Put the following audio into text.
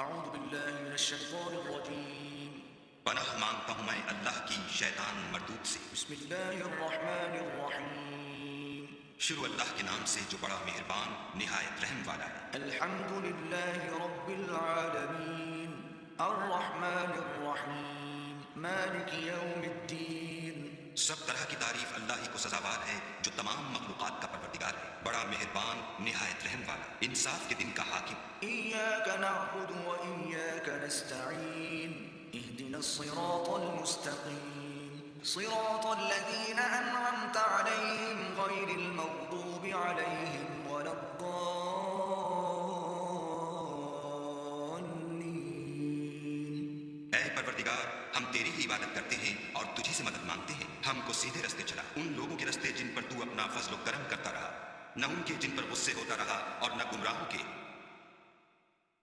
اعوذ باللہ من الشیطان الرجیم پناہ مانگتا ہوں میں اللہ کی شیطان مردود سے۔ بسم اللہ الرحمن الرحیم شروع اللہ کے نام سے جو بڑا مہربان نہایت رحم والا ہے۔ الحمد للہ رب العالمین الرحمن الرحیم مالک یوم الدین۔ سب طرح کی تعریف اللہ ہی کو سزاوار ہے جو تمام مخلوقات کا پروردگار ہے، بڑا مہربان نہایت رحم والا، انصاف کے دن کا حاکم۔ ایاک نعبد و ایاک نستعین اہدنا الصراط المستقیم صراط الذین انعمت علیہم غیر المغضوب علیہم ولا الضالین۔ اے پروردگار، ہم تیری ہی عبادت کرتے ہیں اور تجھی سے مدد مانگتے ہیں، ہم کو سیدھے رستے چلا، ان لوگوں کے رستے جن پر تو اپنا فضل و کرم کرتا رہا، نہ ان کے جن پر غصے ہوتا رہا اور نہ گمراہوں کے